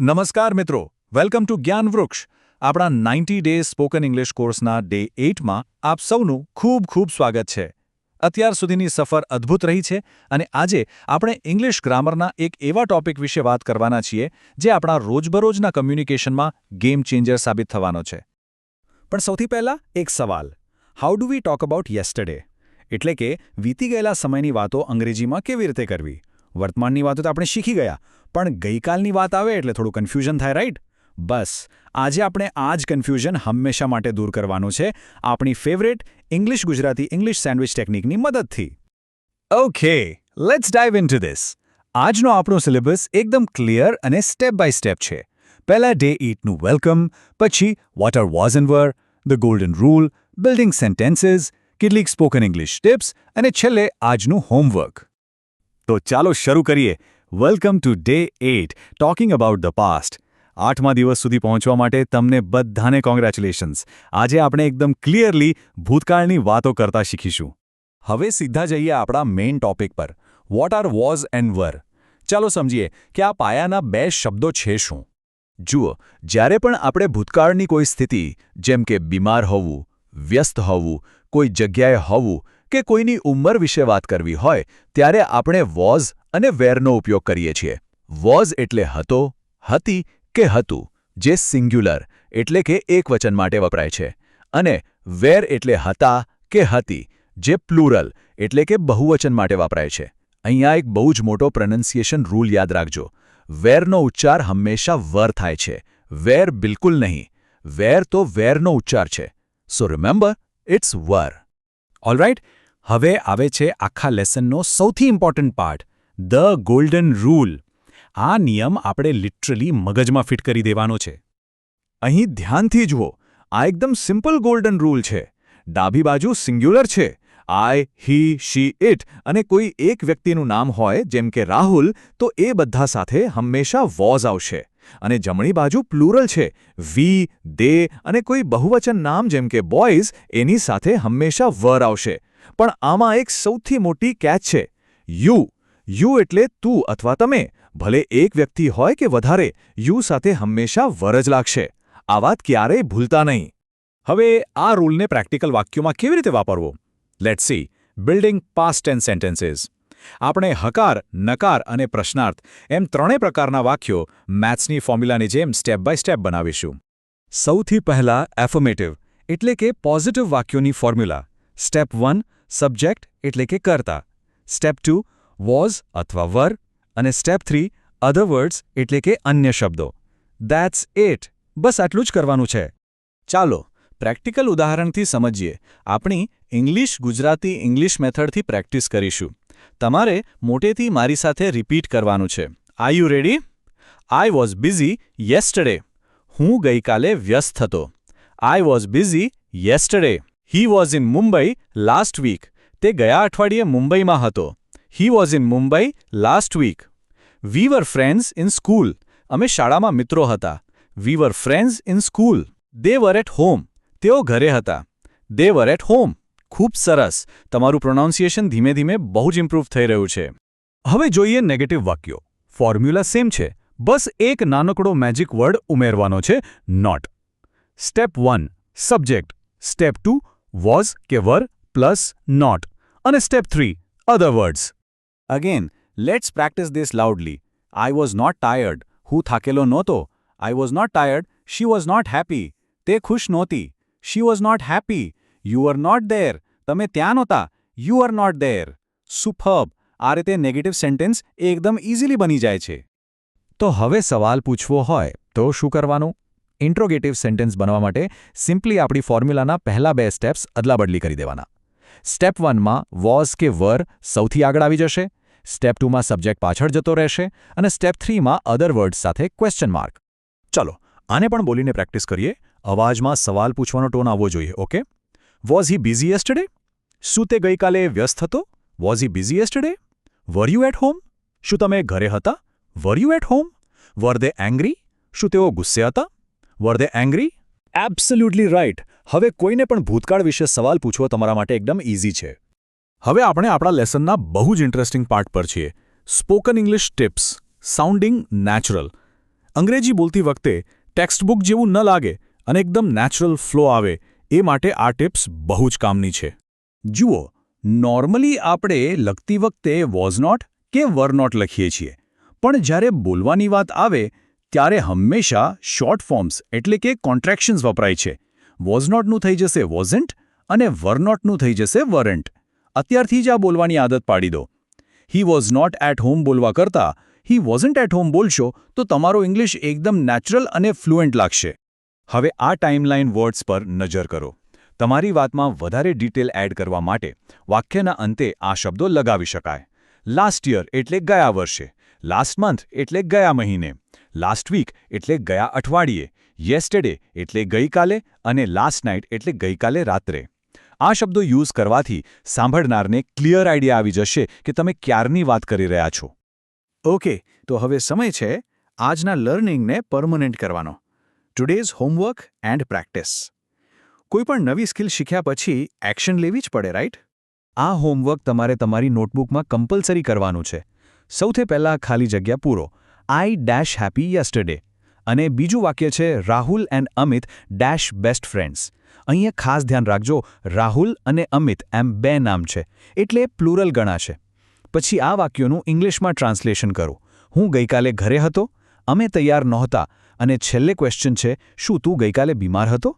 નમસ્કાર મિત્રો, welcome to જ્ઞાન વૃક્ષ. આપણા 90 ડેઝ સ્પોકન ઇંગ્લિશ કોર્સના ડે 8માં આપ સૌનું ખૂબ ખૂબ સ્વાગત છે. અત્યાર સુધીની સફર અદ્ભુત રહી છે અને આજે આપણે ઇંગ્લિશ ગ્રામરના એક એવા ટોપિક વિશે વાત કરવાના છીએ જે આપણા રોજબરોજના કમ્યુનિકેશનમાં ગેમ ચેન્જર સાબિત થવાનો છે. પણ સૌથી પહેલાં એક સવાલ, how do we talk about yesterday? એટલે કે વીતી ગયેલા સમયની વાતો અંગ્રેજીમાં કેવી રીતે કરવી? વર્તમાનની વાતો તો આપણે શીખી ગયા, પણ ગઈકાલની વાત આવે એટલે થોડું કન્ફ્યુઝન થાય, રાઈટ? બસ આજે આપણે આ જ કન્ફ્યુઝન હંમેશા માટે દૂર કરવાનું છે આપણી favourite English Gujarati English sandwich ટેકનિકની મદદથી. Okay, let's dive into this. આજનો આપણો સિલેબસ એકદમ ક્લિયર અને સ્ટેપ બાય સ્ટેપ છે. પહેલા ડે 8નું વેલકમ, પછી what are was and were, the golden rule, building sentences, કેટલીક સ્પોકન ઇંગ્લિશ ટિપ્સ અને છેલ્લે આજનું હોમવર્ક. તો ચાલો શરૂ કરીએ. Welcome to day 8 talking about the past. 8મા દિવસ સુધી પહોંચવા માટે તમને બધાને કોંગ્રેચ્યુલેશન્સ. આજે આપણે એકદમ ક્લિયરલી ભૂતકાળની વાતો કરતા શીખીશું. હવે સીધા જઈએ આપણા મેઇન ટોપિક પર, વોટ આર વોઝ એન્ડ વર. ચાલો સમજીએ કે આ પાયાના બે શબ્દો છે શું. જુઓ, જ્યારે પણ આપણે ભૂતકાળની કોઈ સ્થિતિ જેમ કે બીમાર હોવું, વ્યસ્ત હોવું, કોઈ જગ્યાએ હોવું કે કોઈની ઉંમર વિશે વાત કરવી હોય ત્યારે આપણે વોઝ અને વેરનો ઉપયોગ કરીએ છીએ. વોઝ એટલે હતો, હતી કે હતું, જે સિંગ્યુલર એટલે કે એકવચન માટે વપરાય છે, અને વેર એટલે હતા કે હતી, જે પ્લુરલ એટલે કે બહુવચન માટે વપરાય છે. અહીંયા એક બહુ જ મોટો પ્રોનન્સિએશન રૂલ યાદ રાખજો. વેરનો ઉચ્ચાર હંમેશા વર થાય છે, વેર બિલકુલ નહીં. વેર તો વેરનો ઉચ્ચાર છે. સો રિમેમ્બર, ઇટ્સ વર. ઓલરાઇટ, હવે આવે છે આખા લેસનનો સૌથી important part, the golden rule. આ નિયમ આપણે લિટરલી મગજમાં ફિટ કરી દેવાનો છે. અહીં ધ્યાનથી જુઓ, આ એકદમ સિમ્પલ ગોલ્ડન રૂલ છે. ડાબી બાજુ સિંગ્યુલર છે, આઈ, હી, શી, ઇટ, અને કોઈ એક વ્યક્તિનું નામ હોય જેમ કે રાહુલ, તો એ બધા સાથે હંમેશા વોઝ આવશે. અને જમણી બાજુ પ્લુરલ છે, વી, દે, અને કોઈ બહુવચન નામ જેમ કે બોયઝ, એની સાથે હંમેશા વર આવશે. પણ આમાં એક સૌથી મોટી કેચ છે, યુ. યુ એટલે તું અથવા તમે. ભલે એક વ્યક્તિ હોય કે વધારે, યુ સાથે હંમેશા વર જ લાગશે. આ વાત ક્યારેય ભૂલતા નહીં. હવે આ રૂલને પ્રેક્ટિકલ વાક્યોમાં કેવી રીતે વાપરવો? Let's see. Building past tense sentences. આપણે હકાર, નકાર અને પ્રશ્નાર્થ એમ ત્રણેય પ્રકારના વાક્યો મેથ્સની ફોર્મ્યુલાની જેમ સ્ટેપ બાય સ્ટેપ બનાવીશું. સૌથી પહેલા એફર્મેટિવ એટલે કે પોઝિટિવ વાક્યોની ફોર્મ્યુલા. સ્ટેપ 1 સબ્જેક્ટ એટલે કે કર્તા. સ્ટેપ 2 વોઝ અથવા વર, અને સ્ટેપ 3 અધર વર્ડ્સ એટલે કે અન્ય શબ્દો. That's it. બસ આટલું જ કરવાનું છે. ચાલો પ્રેક્ટિકલ ઉદાહરણથી સમજીએ. આપણી ઇંગ્લિશ ગુજરાતી ઇંગ્લિશ મેથડથી પ્રેક્ટિસ કરીશું. તમારે મોટેથી મારી સાથે રિપીટ કરવાનું છે. Are you ready? I was busy yesterday. હું ગઈકાલે વ્યસ્ત હતો. I was busy yesterday. He was in Mumbai last week. તે ગયા અઠવાડિયે મુંબઈમાં હતો. He was in Mumbai last week. We were friends in school. અમે શાળામાં મિત્રો હતા. We were friends in school. They were at home. તેઓ ઘરે હતા. દે વર એટ હોમ. ખૂબ સરસ. તમારું પ્રોનાઉન્સિએશન ધીમે ધીમે બહુ જ ઇમ્પ્રૂવ થઈ રહ્યું છે. હવે જોઈએ નેગેટિવ વાક્યો. ફોર્મ્યુલા સેમ છે, બસ એક નાનકડો મેજિક વર્ડ ઉમેરવાનો છે, not. Step 1 subject. Step 2 was કે વર પ્લસ નોટ, અને step 3 other words. Again let's practice this loudly. I was not tired. હું થાકેલો નહોતો. I was not tired. She was not happy. તે ખુશ નહોતી. She was not happy. You are not there. તમે ત્યાં નહોતા. You are not there. Superb. આ રીતે નેગેટિવ સેન્ટેન્સ એકદમ ઇઝીલી બની જાય છે. તો હવે સવાલ પૂછવો હોય તો શું કરવાનું? ઇન્ટ્રોગેટિવ સેન્ટેન્સ બનવા માટે સિમ્પલી આપણી ફોર્મ્યુલાના પહેલા બે સ્ટેપ્સ અદલાબદલી કરી દેવાના. સ્ટેપ 1માં વોઝ કે વર સૌથી આગળ આવી જશે. સ્ટેપ 2માં સબ્જેક્ટ પાછળ જતો રહેશે, અને સ્ટેપ 3માં અધર વર્ડ્સ સાથે ક્વેશ્ચન માર્ક. ચલો આને પણ બોલીને પ્રેક્ટિસ કરીએ. અવાજમાં સવાલ પૂછવાનો ટોન આવવો જોઈએ. Okay? Was he busy yesterday? શું તે ગઈકાલે વ્યસ્ત હતો? Was he busy yesterday? Were you at home? શું તમે ઘરે હતા? Were you at home? Were they angry? શું તેઓ ગુસ્સે હતા? Were they angry? Absolutely right. હવે કોઈને પણ ભૂતકાળ વિશે સવાલ પૂછવો તમારા માટે એકદમ ઇઝી છે. હવે આપણે આપણા લેસનના બહુ જ ઇન્ટરેસ્ટિંગ પાર્ટ પર છીએ. Spoken English tips, sounding natural. અંગ્રેજી બોલતી વખતે ટેક્સ્ટબુક જેવું ન લાગે અને એકદમ નેચરલ ફ્લો આવે એ માટે આ ટિપ્સ બહુ જ કામની છે. જુઓ, નોર્મલી આપણે લખતી વખતે વોઝ નોટ કે વર નોટ લખીએ છીએ, પણ જ્યારે બોલવાની વાત આવે ત્યારે હંમેશા શોર્ટ ફોર્મ્સ એટલે કે કોન્ટ્રેક્શન્સ વપરાય છે. વોઝ નોટનું થઈ જશે વોઝન્ટ અને વર નોટનું થઈ જશે વરન્ટ. અત્યારથી જ આ બોલવાની આદત પાડી દો. He was not at home બોલવા કરતાં હી વોઝન્ટ એટ હોમ બોલશો તો તમારો ઇંગ્લિશ એકદમ નેચરલ અને ફ્લુએન્ટ લાગશે. હવે આ ટાઈમલાઈન વર્ડ્સ પર નજર કરો. તમારી વાતમાં વધારે ડિટેલ એડ કરવા માટે વાક્યના અંતે આ શબ્દો લગાવી શકાય. લાસ્ટ યર એટલે ગયા વર્ષે, લાસ્ટ મંથ એટલે ગયા મહિને, લાસ્ટ વીક એટલે ગયા અઠવાડિયે, યેસ્ટરડે એટલે ગઈકાલે અને લાસ્ટ નાઇટ એટલે ગઈકાલે રાત્રે. આ શબ્દો યુઝ કરવાથી સાંભળનારને ક્લિયર આઈડિયા આવી જશે કે તમે ક્યારની વાત કરી રહ્યા છો. ઓકે, તો હવે સમય છે આજના લર્નિંગને પરમનન્ટ કરવાનો. Today's homework and practice. કોઈપણ નવી સ્કિલ શીખ્યા પછી એક્શન લેવી જ પડે, રાઈટ? આ હોમવર્ક તમારે તમારી નોટબુકમાં કમ્પલસરી કરવાનું છે. સૌથી પહેલાં ખાલી જગ્યા પૂરો. આઈ ડેશ હેપી યસ્ટરડે. અને બીજું વાક્ય છે Rahul and Amit dash best friends. અહીંયા ખાસ ધ્યાન રાખજો, રાહુલ અને અમિત એમ 2 નામ છે, એટલે પ્લુરલ ગણાશે. પછી આ વાક્યોનું ઇંગ્લિશમાં ટ્રાન્સલેશન કરો. હું ગઈકાલે ઘરે હતો, અમે તૈયાર નહોતા, અને છેલ્લે ક્વેશ્ચન છે, શું તું ગઈકાલે બીમાર હતો?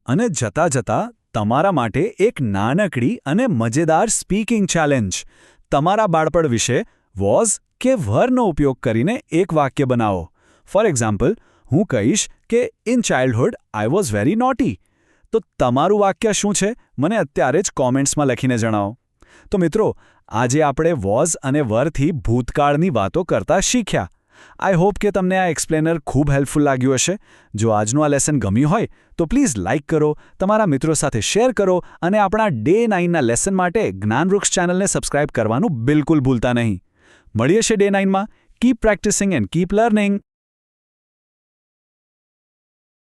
અને જતાં જતાં તમારા માટે એક નાનકડી અને મજેદાર સ્પીકિંગ ચેલેન્જ. તમારા બાળપણ વિશે વોઝ કે વરનો ઉપયોગ કરીને એક વાક્ય બનાવો. ફોર એક્ઝામ્પલ, હું કહીશ કે in childhood I was very naughty. તો તમારું વાક્ય શું છે મને અત્યારે જ કોમેન્ટ્સમાં લખીને જણાવો. તો મિત્રો, આજે આપણે વોઝ અને વરથી ભૂતકાળની વાતો કરતા શીખ્યા. આઈ હોપ કે તમને આ એક્સપ્લેનર ખૂબ હેલ્પફુલ લાગ્યું હશે. જો આજનું આ લેસન ગમ્યું હોય તો પ્લીઝ લાઇક કરો, તમારા મિત્રો સાથે શેર કરો અને આપણા ડે 9ના લેસન માટે જ્ઞાનવૃક્ષ ચેનલને સબસ્ક્રાઇબ કરવાનું બિલકુલ ભૂલતા નહીં. મળીએ છીએ ડે 9માં. Keep practising and keep learning.